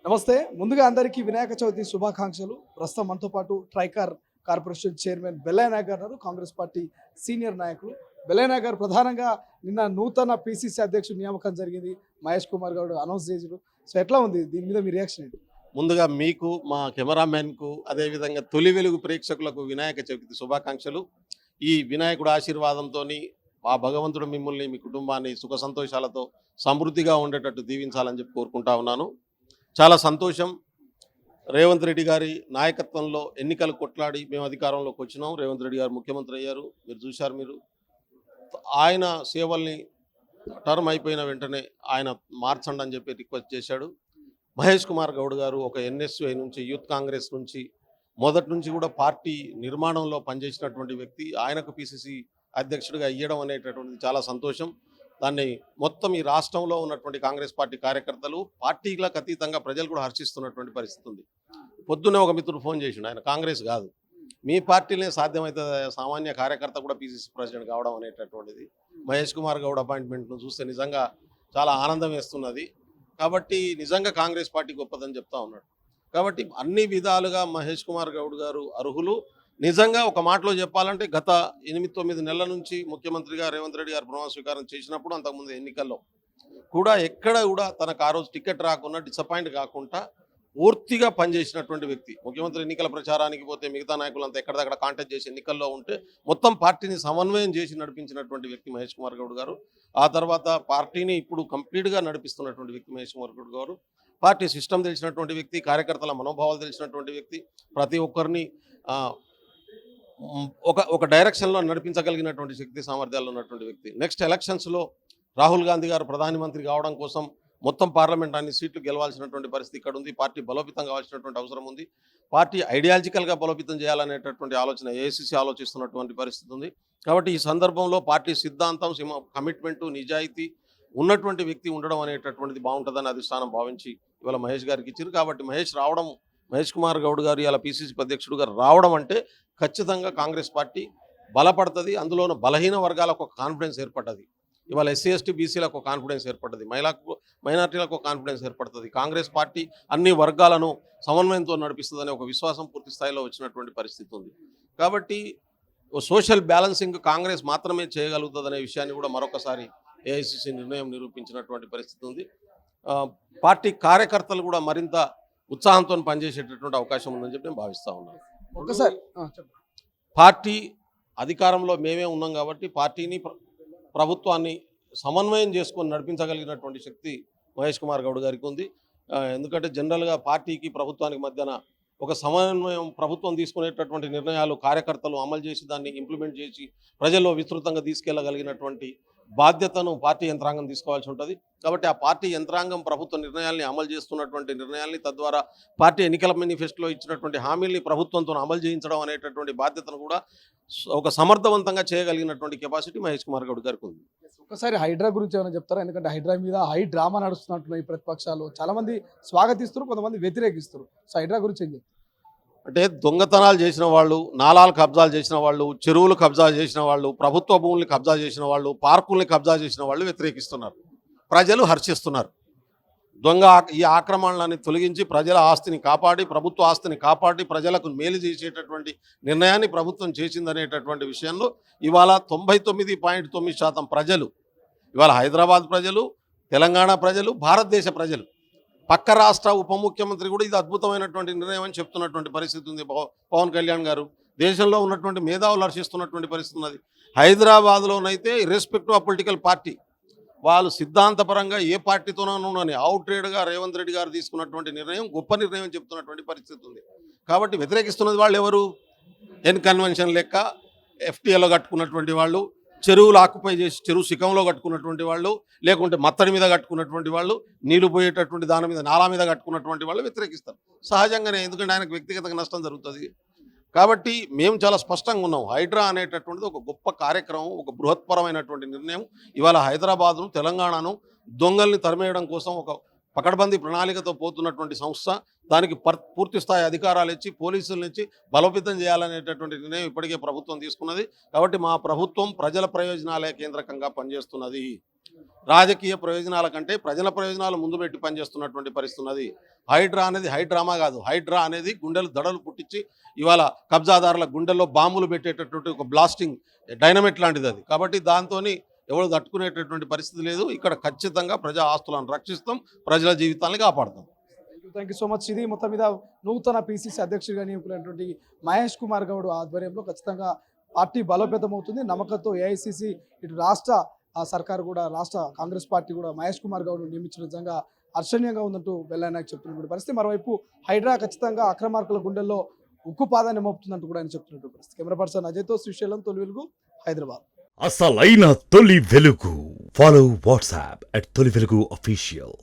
నమస్తే. ముందుగా అందరికీ వినాయక చవితి శుభాకాంక్షలు. ప్రస్తుతం మనతో పాటు ట్రైకార్ కార్పొరేషన్ చైర్మన్ బెల్లయ్య నాయక్ గారు ఉన్నారు. కాంగ్రెస్ పార్టీ సీనియర్ నాయకులు. బెల్లయ్య నాయక్ గారు ప్రధానంగా నిన్న నూతన పిసిసి అధ్యక్షుడు నియామకం జరిగింది. మహేష్ కుమార్ గౌడ్ అనౌన్స్ చేసారు. సో ఎట్లా ఉంది దీని మీద మీ రియాక్షన్ ఏంటి? ముందుగా మీకు, మా కెమెరామెన్కు, అదేవిధంగా తొలి వెలుగు ప్రేక్షకులకు వినాయక చవితి శుభాకాంక్షలు. ఈ వినాయకుడు ఆశీర్వాదంతో ఆ భగవంతుడు మిమ్మల్ని, మీ కుటుంబాన్ని సుఖ సంతోషాలతో సమృద్ధిగా ఉండేటట్టు దీవించాలని చెప్పి కోరుకుంటా ఉన్నాను. చాలా సంతోషం. రేవంత్ రెడ్డి గారి నాయకత్వంలో ఎన్నికలు కొట్లాడి మేము అధికారంలోకి వచ్చినాం. రేవంత్ రెడ్డి గారు ముఖ్యమంత్రి అయ్యారు. మీరు చూశారు. ఆయన సేవల్ని టర్మ్ అయిపోయిన వెంటనే ఆయన మార్చండి అని చెప్పి రిక్వెస్ట్ చేశాడు. మహేష్ కుమార్ గౌడ్ గారు ఒక ఎన్ఎస్యుఐ నుంచి, యూత్ కాంగ్రెస్ నుంచి మొదటి నుంచి కూడా పార్టీ నిర్మాణంలో పనిచేసినటువంటి వ్యక్తి. ఆయనకు పిసిసి అధ్యక్షుడిగా ఇవ్వడం అనేటటువంటిది చాలా సంతోషం. దాన్ని మొత్తం ఈ రాష్ట్రంలో ఉన్నటువంటి కాంగ్రెస్ పార్టీ కార్యకర్తలు, పార్టీలకు అతీతంగా ప్రజలు కూడా హర్షిస్తున్నటువంటి పరిస్థితి ఉంది. పొద్దున్నే ఒక మిత్రుడు ఫోన్ చేసిండు, ఆయన కాంగ్రెస్ కాదు, మీ పార్టీలే సాధ్యమైతే సామాన్య కార్యకర్త కూడా పిసిసి ప్రెసిడెంట్ కావడం అనేటటువంటిది. మహేష్ కుమార్ గౌడ్ అపాయింట్మెంట్ను చూస్తే నిజంగా చాలా ఆనందం వేస్తున్నది. కాబట్టి నిజంగా కాంగ్రెస్ పార్టీ గొప్పదని చెప్తా ఉన్నాడు. కాబట్టి అన్ని విధాలుగా మహేష్ కుమార్ గౌడ్ గారు అర్హులు. నిజంగా ఒక మాటలో చెప్పాలంటే గత 8-9 నెలల నుంచి ముఖ్యమంత్రిగా రేవంత్ రెడ్డి గారు ప్రమాణ స్వీకారం చేసినప్పుడు, అంతకుముందు ఎన్నికల్లో కూడా ఎక్కడ కూడా తనకు ఆ రోజు టికెట్ రాకుండా డిసప్పాయింట్ కాకుండా పూర్తిగా పనిచేసినటువంటి వ్యక్తి. ముఖ్యమంత్రి ఎన్నికల ప్రచారానికి పోతే మిగతా నాయకులంతా ఎక్కడిదక్కడ కాంటాక్ట్ చేసి ఎన్నికల్లో ఉంటే మొత్తం పార్టీని సమన్వయం చేసి నడిపించినటువంటి వ్యక్తి మహేష్ కుమార్ గౌడ్ గారు. ఆ తర్వాత పార్టీని ఇప్పుడు కంప్లీట్గా నడిపిస్తున్నటువంటి వ్యక్తి మహేష్ కుమార్ గౌడ్ గారు. పార్టీ సిస్టమ్ తెలిసినటువంటి వ్యక్తి, కార్యకర్తల మనోభావాలు తెలిసినటువంటి వ్యక్తి, ప్రతి ఒక్కరిని ఒక డైరెక్షన్లో నడిపించగలిగినటువంటి శక్తి సామర్థ్యాలు ఉన్నటువంటి వ్యక్తి. నెక్స్ట్ ఎలక్షన్స్లో రాహుల్ గాంధీ గారు ప్రధానమంత్రి కావడం కోసం మొత్తం పార్లమెంట్ అన్ని సీట్లు గెలవాల్సినటువంటి పరిస్థితి ఇక్కడ ఉంది. పార్టీ బలోపేతం కావాల్సినటువంటి అవసరం ఉంది. పార్టీ ఐడియాలజికల్గా బలోపేతం చేయాలనేటటువంటి ఆలోచన ఏఐసిసి ఆలోచిస్తున్నటువంటి పరిస్థితి ఉంది. కాబట్టి ఈ సందర్భంలో పార్టీ సిద్ధాంతం, కమిట్మెంటు, నిజాయితీ ఉన్నటువంటి వ్యక్తి ఉండడం అనేటటువంటిది బాగుంటుందని అధిష్టానం భావించి ఇవాళ మహేష్ గారికి ఇచ్చారు. కాబట్టి మహేష్ కుమార్ గౌడ్ గారు ఇలా పిసిసి అధ్యక్షుడుగా రావడం అంటే ఖచ్చితంగా కాంగ్రెస్ పార్టీ బలపడుతుంది. అందులోనూ బలహీన వర్గాలకు ఒక కాన్ఫిడెన్స్ ఏర్పడ్డది. ఇవాళ ఎస్సీ ఎస్టీ బీసీలకు ఒక కాన్ఫిడెన్స్ ఏర్పడ్డది, మైనార్టీలకు ఒక కాన్ఫిడెన్స్ ఏర్పడుతుంది. కాంగ్రెస్ పార్టీ అన్ని వర్గాలను సమన్వయంతో నడిపిస్తుందనే ఒక విశ్వాసం పూర్తి స్థాయిలో వచ్చినటువంటి పరిస్థితి ఉంది. కాబట్టి సోషల్ బ్యాలెన్సింగ్ కాంగ్రెస్ మాత్రమే చేయగలుగుతుందనే విషయాన్ని కూడా మరొకసారి ఏఐసిసి నిర్ణయం నిరూపించినటువంటి పరిస్థితి ఉంది. పార్టీ కార్యకర్తలు కూడా మరింత ఉత్సాహంతో పనిచేసేటటువంటి అవకాశం ఉందని చెప్పి నేను భావిస్తూ ఉన్నాను. ఒకసారి పార్టీ అధికారంలో మేమే ఉన్నాం కాబట్టి పార్టీని, ప్రభుత్వాన్ని సమన్వయం చేసుకొని నడిపించగలిగినటువంటి శక్తి మహేష్ కుమార్ గౌడ్ గారికి ఉంది. ఎందుకంటే జనరల్గా పార్టీకి ప్రభుత్వానికి మధ్యన ఒక సమన్వయం, ప్రభుత్వం తీసుకునేటటువంటి నిర్ణయాలు కార్యకర్తలు అమలు చేసి దాన్ని ఇంప్లిమెంట్ చేసి ప్రజల్లో విస్తృతంగా తీసుకెళ్లగలిగినటువంటి బాధ్యతను పార్టీ యంత్రాంగం తీసుకోవాల్సి ఉంటుంది. కాబట్టి ఆ పార్టీ యంత్రాంగం ప్రభుత్వ నిర్ణయాల్ని అమలు చేస్తున్నటువంటి నిర్ణయాల్ని, తద్వారా పార్టీ ఎన్నికల మేనిఫెస్టోలో ఇచ్చినటువంటి హామీల్ని ప్రభుత్వంతో అమలు చేయించడం అనేటటువంటి బాధ్యతను కూడా ఒక సమర్థవంతంగా చేయగలిగినటువంటి కెపాసిటీ మహేష్ కుమార్ గౌడ్ గారికి ఉంది. ఒకసారి హైడ్రా గురించి ఏమైనా చెప్తారా? ఎందుకంటే హైడ్రా మీద డ్రామా నడుస్తున్నట్టున్నాయి ప్రతిపక్షాలు. చాలా మంది స్వాగతిస్తారు, కొంతమంది వ్యతిరేకిస్తారు. సో హైడ్రా గురించి ఏం చెప్తారు? అంటే దొంగతనాలు చేసిన వాళ్ళు, నాలాలు కబ్జాలు చేసిన వాళ్ళు, చెరువులు కబ్జా చేసిన వాళ్ళు, ప్రభుత్వ భూముల్ని కబ్జా చేసిన వాళ్ళు, పార్కుల్ని కబ్జా చేసిన వాళ్ళు వ్యతిరేకిస్తున్నారు. ప్రజలు హర్షిస్తున్నారు. ఈ ఆక్రమణలని తొలగించి ప్రజల ఆస్తిని కాపాడి, ప్రభుత్వ ఆస్తిని కాపాడి ప్రజలకు మేలు చేసేటటువంటి నిర్ణయాన్ని ప్రభుత్వం చేసిందనేటటువంటి విషయంలో ఇవాళ 99.9% ప్రజలు, ఇవాళ హైదరాబాద్ ప్రజలు, తెలంగాణ ప్రజలు, భారతదేశ ప్రజలు, పక్క రాష్ట్ర ఉప ముఖ్యమంత్రి కూడా ఇది అద్భుతమైనటువంటి నిర్ణయం అని చెప్తున్నటువంటి పరిస్థితి ఉంది. పవన్ కళ్యాణ్ గారు, దేశంలో ఉన్నటువంటి మేధావులు హర్షిస్తున్నటువంటి పరిస్థితి ఉన్నది. హైదరాబాద్లోనైతే ఇర్రెస్పెక్టివ్ ఆఫ్ పొలిటికల్ పార్టీ, వాళ్ళు సిద్ధాంతపరంగా ఏ పార్టీతోనూ అవుట్రేడ్గా రేవంత్ రెడ్డి గారు తీసుకున్నటువంటి నిర్ణయం గొప్ప నిర్ణయం చెప్తున్నటువంటి పరిస్థితి ఉంది. కాబట్టి వ్యతిరేకిస్తున్నది వాళ్ళు ఎవరు? కన్వెన్షన్ లెక్క ఎఫ్టీఏలో కట్టుకున్నటువంటి వాళ్ళు, చెరువులు ఆక్యుపై చేసి చెరువు శిఖంలో కట్టుకున్నటువంటి వాళ్ళు, లేకుంటే మత్తడి మీద కట్టుకున్నటువంటి వాళ్ళు, నీళ్లు పోయేటటువంటి దాని మీద, నాలా మీద కట్టుకున్నటువంటి వాళ్ళు వ్యతిరేకిస్తారు సహజంగానే. ఎందుకంటే ఆయనకు వ్యక్తిగతంగా నష్టం జరుగుతుంది. కాబట్టి మేము చాలా స్పష్టంగా ఉన్నాం. హైడ్రా అనేటటువంటిది ఒక గొప్ప కార్యక్రమం, ఒక బృహత్పరమైనటువంటి నిర్ణయం. ఇవాళ హైదరాబాదును, తెలంగాణను దొంగల్ని తరిమేయడం కోసం ఒక పకడ్బందీ ప్రణాళికతో పోతున్నటువంటి సంస్థ. దానికి పూర్తి స్థాయి అధికారాలు ఇచ్చి, పోలీసుల నుంచి బలోపేతం చేయాలనేటటువంటి నిర్ణయం ఇప్పటికే ప్రభుత్వం తీసుకున్నది. కాబట్టి మా ప్రభుత్వం ప్రజల ప్రయోజనాలే కేంద్రకంగా పనిచేస్తున్నది. రాజకీయ ప్రయోజనాల కంటే ప్రజల ప్రయోజనాలు ముందు పెట్టి పనిచేస్తున్నటువంటి పరిస్థితి ఉన్నది. హైడ్రా అనేది హైడ్రామా కాదు. హైడ్రా అనేది గుండెలు దడలు పుట్టించి ఇవాళ కబ్జాదారుల గుండెల్లో బాంబులు పెట్టేటటువంటి ఒక బ్లాస్టింగ్ డైనమిట్ లాంటిది అది. కాబట్టి దాంతోని ఎవరు తట్టుకునేటటువంటి పరిస్థితి లేదు. ఇక్కడ ఖచ్చితంగా ప్రజా ఆస్తులను రక్షిస్తాం, ప్రజల జీవితాలను కాపాడుతాం. Thank you so much. ఇది మొత్తం మీద నూతన పిసిసి అధ్యక్షుడిగా నియమితున్నటువంటి మహేష్ కుమార్ గౌడ్ ఆధ్వర్యంలో ఖచ్చితంగా పార్టీ బలోపేతం అవుతుంది. నమ్మకంతో ఏఐసిసి ఇటు రాష్ట్ర సర్కారు కూడా, రాష్ట్ర కాంగ్రెస్ పార్టీ కూడా మహేష్ కుమార్ గౌడ్ నియమించిన నిజంగా హర్షణీయంగా ఉందంటూ బెల్లయ్య చెప్తున్నటువంటి పరిస్థితి. మరోవైపు హైడ్రా ఖచ్చితంగా అక్రమార్కుల గుండెల్లో ఉక్కు పాదాన్ని మోపుతుందంటూ కూడా ఆయన చెప్తున్నటువంటి పరిస్థితి. కెమెరా పర్సన్ అజయ్తో శ్రీశైలం, తొలి వెలుగు, హైదరాబాద్. అసలైన తొలి వెలుగు. ఫాలో వాట్సాప్ @తొలి వెలుగు official.